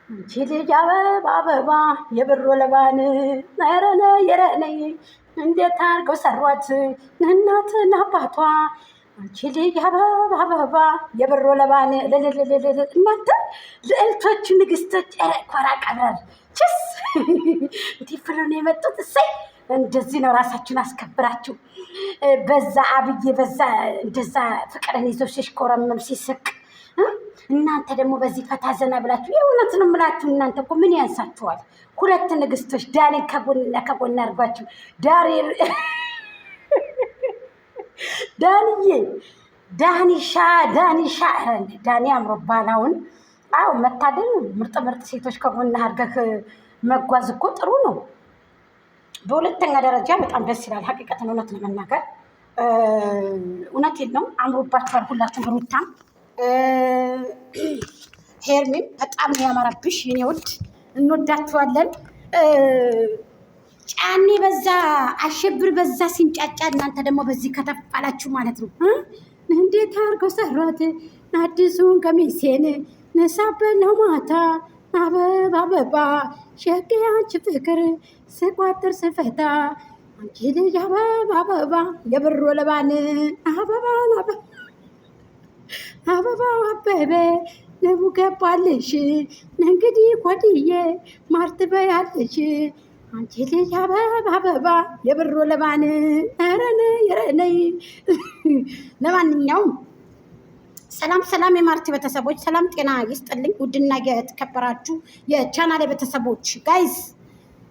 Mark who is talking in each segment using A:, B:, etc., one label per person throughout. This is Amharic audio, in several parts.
A: አንቺ ልጅ አበባ አበባ የብር ወለባን ረነ የረነይ እንዴት አድርገው ሰሯት እናትና አባቷ። አንቺ ልጅ አበባ አበባ የብር ወለባን እናንተ ልዕልቶች ንግስቶች ኮራ ቀብረር ችስ እንዲህ ብሎ ነው የመጡት። እሰይ እንደዚህ ነው ራሳችሁን አስከብራችሁ። በዛ አብዬ በዛ እንደዛ ፍቅርን ይዞ ሲሽኮረመም ሲስቅ እናንተ ደግሞ በዚህ ፈታ ዘና ብላችሁ የእውነት ነው የምላችሁ። እናንተ እኮ ምን ያንሳችኋል? ሁለት ንግስቶች ዳኒ ከጎን አድርጓችሁ ዳንዬ ዳኒሻ ዳኒ አምሮብሃል። አዎ መታደል ምርጥ ሴቶች ከጎን አድርገህ መጓዝ እኮ ጥሩ ነው። በሁለተኛ ደረጃ በጣም ደስ ይላል። ሀቂቀትን እውነት ለመናገር እውነቴን ነው አምሮባችኋል ሁላችሁም። ሩታም ሄርሜም በጣም ነው ያማረብሽ የኔ ውድ፣ እንወዳችኋለን። ጫኔ በዛ አሸብር በዛ ሲንጫጫ እናንተ ደግሞ በዚህ ከተፋላችሁ ማለት ነው። እንዴት አድርገው ሰሯት አዲሱን ቀሚሴን ነሳበለው ማታ አበባ አበባ ሸቄ አንቺ ፍቅር ስቋጥር ስፈታ አንቺ ልጅ አበባ አበባ የብር ወለባን አበባው አበበ ንቡ ገባልሽ እንግዲህ ኮድዬ ማርት በያለሽ አንቺ ልጅ አበባ አበባ የብር ወለባን ረነይ። ለማንኛውም ሰላም የማርቲ ቤተሰቦች ሰላም ጤና ይስጥልኝ። ውድና የተከበራችሁ የቻናሌ ቤተሰቦች ጋይዝ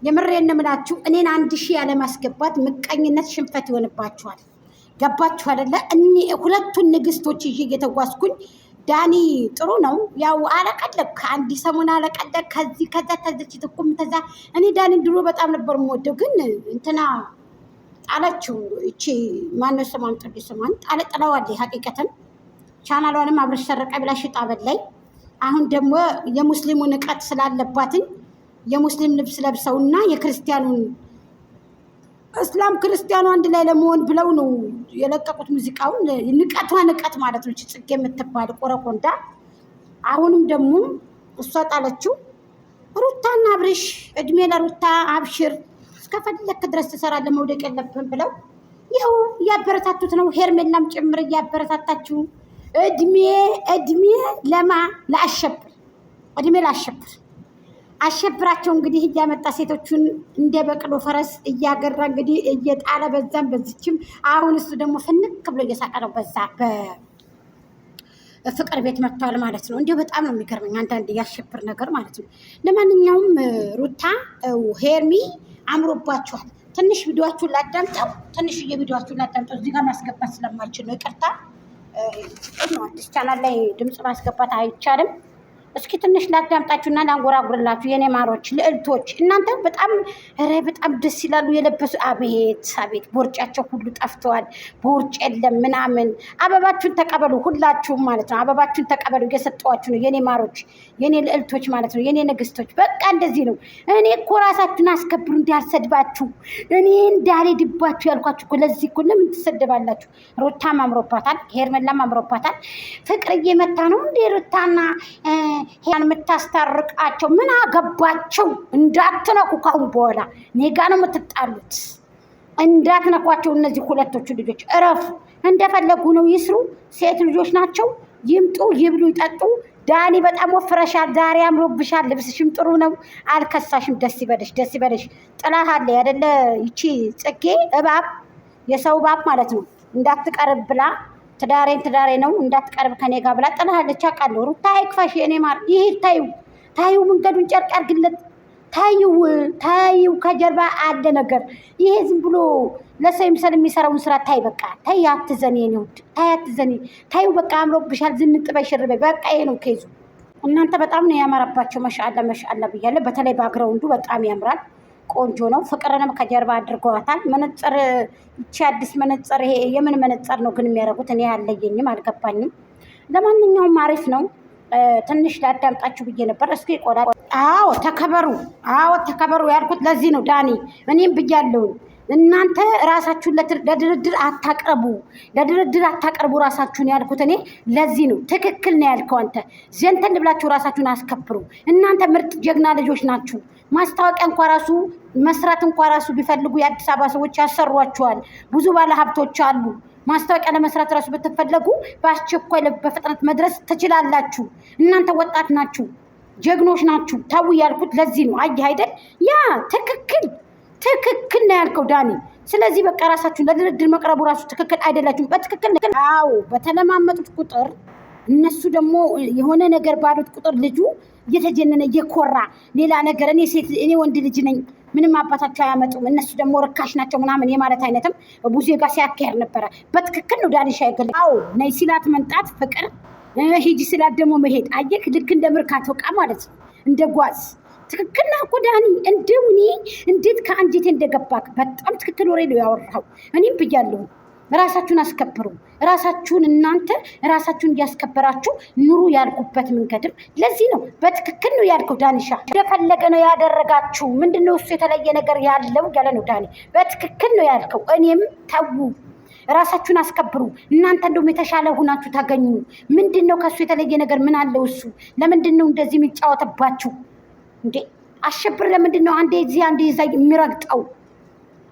A: የምሬን እምላችሁ እኔን 1000 ያለማስገባት ምቀኝነት ሽንፈት ይሆንባችኋል። ገባችሁ አይደለ? ሁለቱን ንግስቶች ይዤ እየተጓዝኩኝ ዳኒ ጥሩ ነው ያው አለቀለቅ ከአንድ ሰሞን አለቀለቅ ከዚህ ከዛ ተዘች ትኩም ተዛ። እኔ ዳኒ ድሮ በጣም ነበር የምወደው፣ ግን እንትና ጣለችው። እቺ ማነው ስሟን ስሟን ጥለዋለች። ሀቂቀትን ቻናሏንም አብረሽ ሰረቀ ብላ ሽጣ በላይ። አሁን ደግሞ የሙስሊሙ ንቀት ስላለባትኝ የሙስሊም ልብስ ለብሰውና የክርስቲያኑን እስላም ክርስቲያኑ አንድ ላይ ለመሆን ብለው ነው የለቀቁት ሙዚቃውን። ንቀት ማለት ነው። ጽጌ የምትባል ቆረቆንዳ። አሁንም ደግሞ እሷ ጣለችው። ሩታና አብርሽ እድሜ ለሩታ አብሽር እስከፈለክ ድረስ ትሰራለህ መውደቅ የለብህም ብለው ይኸው እያበረታቱት ነው። ሄርሜላም ጭምር እያበረታታችሁ እድሜ ለአሸብር እድሜ ላሸብር አሸብራቸው እንግዲህ እያመጣ ሴቶቹን እንደ በቅሎ ፈረስ እያገራ እንግዲህ እየጣለ በዛም በዚችም። አሁን እሱ ደግሞ ፍንክ ብሎ እየሳቀ ነው። በዛ በፍቅር ቤት መጥተዋል ማለት ነው። እንዲሁ በጣም ነው የሚገርመኝ አንዳንድ እያሸብር ነገር ማለት ነው። ለማንኛውም ሩታ ሄርሚ አምሮባችኋል። ትንሽ ቪዲዮአችሁን ላዳምጠው፣ እዚህ ጋር ማስገባት ስለማልችል ነው ይቅርታ። አዲስ ቻናል ላይ ድምፅ ማስገባት አይቻልም። እስኪ ትንሽ ላዳምጣችሁና ላንጎራጉርላችሁ የኔ ማሮች ልዕልቶች። እናንተ በጣም ደስ ይላሉ የለበሱ። አቤት ቦርጫቸው ሁሉ ጠፍተዋል። ቦርጭ የለም ምናምን። አበባችሁን ተቀበሉ ሁላችሁም ማለት ነው። አበባችሁን ተቀበሉ። እየሰጠዋችሁ ነው የኔ ማሮች፣ የኔ ልዕልቶች ማለት ነው፣ የኔ ንግስቶች። በቃ እንደዚህ ነው። እኔ እኮ ራሳችሁን አስከብሩ እንዳልሰድባችሁ፣ እኔ እንዳልሄድባችሁ ያልኳችሁ እኮ ለዚህ እኮ ለምን ትሰደባላችሁ? ሩታም አምሮባታል፣ ሄርሜላም አምሮባታል። ፍቅር እየመታ ነው እንዴ ሩታና ያን የምታስታርቃቸው? ምን አገባቸው? እንዳትነኩ፣ ካሁን በኋላ እኔ ጋ ነው የምትጣሉት። እንዳትነኳቸው። እነዚህ ሁለቶቹ ልጆች እረፉ። እንደፈለጉ ነው ይስሩ። ሴት ልጆች ናቸው። ይምጡ፣ ይብሉ፣ ይጠጡ። ዳኒ በጣም ወፍረሻል ዛሬ፣ አምሮብሻል። ልብስሽም ጥሩ ነው። አልከሳሽም። ደስ ይበለሽ። ጥላሃለ አይደለ? ይቺ ጽጌ እባብ፣ የሰው እባብ ማለት ነው። እንዳትቀርብ ብላ ትዳሬ ነው እንዳትቀርብ ከኔ ጋር ብላ ጥላሃለች። አውቃለሁ። ሩታ አይክፋሽ የኔ ማር። ይሄ ታዩ መንገዱን ጨርቅ አድርግለት። ታዩ ከጀርባ አለ ነገር። ይሄ ዝም ብሎ ለሰው ይምሰል የሚሰራውን ስራ ታይ። በቃ ታይ፣ አትዘኒ የኔ ውድ፣ ታይ አትዘኒ። ታዩ በቃ አምሮብሻል። ዝንጥ በይ ሽር በይ። በቃ ይሄ ነው ኬዙ። እናንተ በጣም ነው ያማረባቸው። መሻአላ ብያለሁ። በተለይ ባግራውንዱ በጣም ያምራል። ቆንጆ ነው። ፍቅርንም ከጀርባ አድርገዋታል። መነጽር፣ ይቺ አዲስ መነጽር። ይሄ የምን መነጽር ነው ግን የሚያደርጉት? እኔ አልለየኝም፣ አልገባኝም። ለማንኛውም አሪፍ ነው። ትንሽ ላዳምጣችሁ ብዬ ነበር። እስኪ ቆዳ። አዎ ተከበሩ ያልኩት ለዚህ ነው ዳኒ። እኔም ብያለሁ እናንተ ራሳችሁን ለድርድር አታቀርቡ ራሳችሁን ያልኩት እኔ ለዚህ ነው። ትክክል ነው ያልከው አንተ። ዘንተን ብላችሁ ራሳችሁን አስከብሩ። እናንተ ምርጥ ጀግና ልጆች ናችሁ። ማስታወቂያ እንኳ ራሱ መስራት እንኳ ራሱ ቢፈልጉ የአዲስ አበባ ሰዎች ያሰሯቸዋል። ብዙ ባለ ሀብቶች አሉ። ማስታወቂያ ለመስራት ራሱ ብትፈለጉ በአስቸኳይ በፍጥነት መድረስ ትችላላችሁ። እናንተ ወጣት ናችሁ፣ ጀግኖች ናችሁ። ታው ያልኩት ለዚህ ነው። አየህ አይደል? ያ ትክክል ነው ያልከው ዳኒ። ስለዚህ በቃ ራሳችሁን ለድርድር መቅረቡ ራሱ ትክክል አይደላችሁም። በትክክል አዎ፣ በተለማመጡት ቁጥር እነሱ ደግሞ የሆነ ነገር ባሉት ቁጥር ልጁ እየተጀነነ እየኮራ ሌላ ነገር እኔ ወንድ ልጅ ነኝ ምንም አባታቸው አያመጡም እነሱ ደግሞ ርካሽ ናቸው ምናምን የማለት አይነትም ቡዜ ጋር ሲያካሄድ ነበረ። በትክክል ነው ዳኒሻ ያገለ። አዎ ነይ ሲላት መንጣት ፍቅር፣ ሂጂ ሲላት ደግሞ መሄድ። አየክ ልክ እንደ ምርካቶ ዕቃ ማለት ነው፣ እንደ ጓዝ። ትክክል ነው እኮ ዳኒ። እንደው እኔ እንዴት ከአንጀቴ እንደገባክ በጣም ትክክል ወሬ ነው ያወራው። እኔም ብያለሁ ራሳችሁን አስከብሩ። ራሳችሁን እናንተ ራሳችሁን እያስከበራችሁ ኑሩ ያልኩበት መንገድም ለዚህ ነው። በትክክል ነው ያልከው ዳኒሻ። እንደፈለገ ነው ያደረጋችሁ። ምንድነው እሱ የተለየ ነገር ያለው ያለ ነው ዳኒ። በትክክል ነው ያልከው። እኔም ተዉ፣ ራሳችሁን አስከብሩ። እናንተ እንደውም የተሻለ ሁናችሁ ታገኙ። ምንድነው ከሱ የተለየ ነገር ምን አለው እሱ? ለምንድነው እንደዚህ የሚጫወተባችሁ እንዴ? አሸብር ለምንድነው አንዴ እዚህ አንዴ እዛ የሚረግጠው?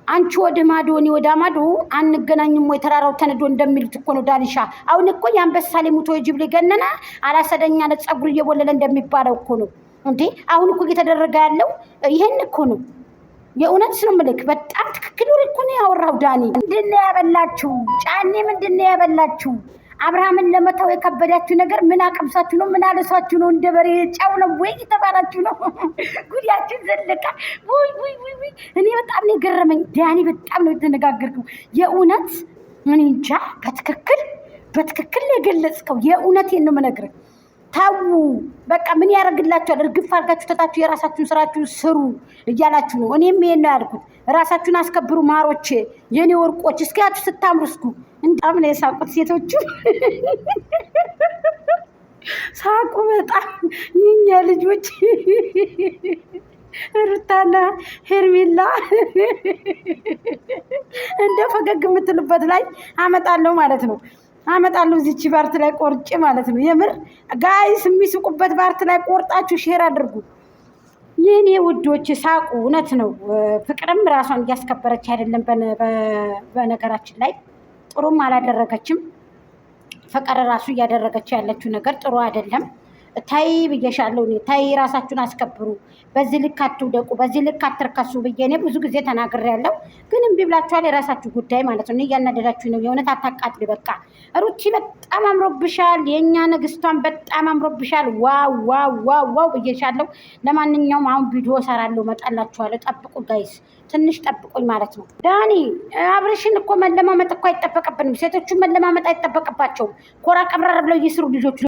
A: አንቺ ወደ ማዶ እኔ ወደ ማዶ አንገናኝም ወይ ተራራው ተነዶ እንደሚሉት እኮ ነው ዳኒሻ። አሁን እኮ የአንበሳ ሙቶ የጅብ ገነና አላሰደኛ ለጸጉር እየቦለለ እንደሚባለው እኮ ነው እንዴ። አሁን እኮ እየተደረገ ያለው ይሄን እኮ ነው። የእውነት ነው ምልክ። በጣም ትክክል ወሬ እኮ ነው ያወራው ዳኒ። ምንድነው ያበላችሁ ጫኔ? ምንድነው ያበላችሁ? አብርሃምን ለመተው የከበዳችሁ ነገር ምን አቀምሳችሁ ነው? ምን አለሷችሁ ነው? እንደ በሬ ጫው ነው ወይ ተባላችሁ ነው? ጉዳያችን ዘለቀ። ወይ እኔ በጣም ነው የገረመኝ ዳኒ። በጣም ነው የተነጋገርከው የእውነት። ምን እንጃ። በትክክል ነው የገለጽከው። የእውነቴን ነው የምነግርህ። ታው በቃ ምን ያደርግላችኋል? እርግፍ አድርጋችሁ ተታችሁ የራሳችሁን ስራችሁን ስሩ እያላችሁ ነው። እኔም ይሄን ነው ያልኩት። ራሳችሁን አስከብሩ ማሮቼ፣ የኔ ወርቆች። እስኪያችሁ ስታምሩ እስኩ በጣም ነው የሳቁት ሴቶቹ። ሳቁ በጣም የኛ ልጆች ሩታና ሄርሜላ እንደ ፈገግ የምትሉበት ላይ አመጣለሁ ማለት ነው። አመጣለሁ እዚች ባርት ላይ ቆርጬ ማለት ነው። የምር ጋይስ የሚስቁበት ባርት ላይ ቆርጣችሁ ሼር አድርጉ የኔ ውዶች። ሳቁ። እውነት ነው። ፍቅርም ራሷን እያስከበረች አይደለም። በነገራችን ላይ ጥሩም አላደረገችም። ፍቅር ራሱ እያደረገች ያለችው ነገር ጥሩ አይደለም። ታይ ብዬሻለሁ እኔ። ታይ ራሳችሁን አስከብሩ። በዚህ ልክ አትውደቁ፣ በዚህ ልክ አትርከሱ ብዬ እኔ ብዙ ጊዜ ተናግሬያለሁ። ግን እምቢ ብላችኋል። የራሳችሁ ጉዳይ ማለት ነው። እያናደዳችሁ ነው። የእውነት አታቃጥሊ። በቃ ሩቺ በጣም አምሮብሻል። የእኛ ንግስቷን በጣም አምሮብሻል። ዋው ብዬሻለሁ። ለማንኛውም አሁን ቪዲዮ እሰራለሁ፣ እመጣላችኋለሁ። ጠብቁ ጋይስ፣ ትንሽ ጠብቁኝ ማለት ነው። ዳኒ አብርሽን እኮ መለማመጥ እኮ አይጠበቅብንም። ሴቶቹን መለማመጥ አይጠበቅባቸውም። ኮራ ቀብረር ብለው እየስሩ ልጆቹ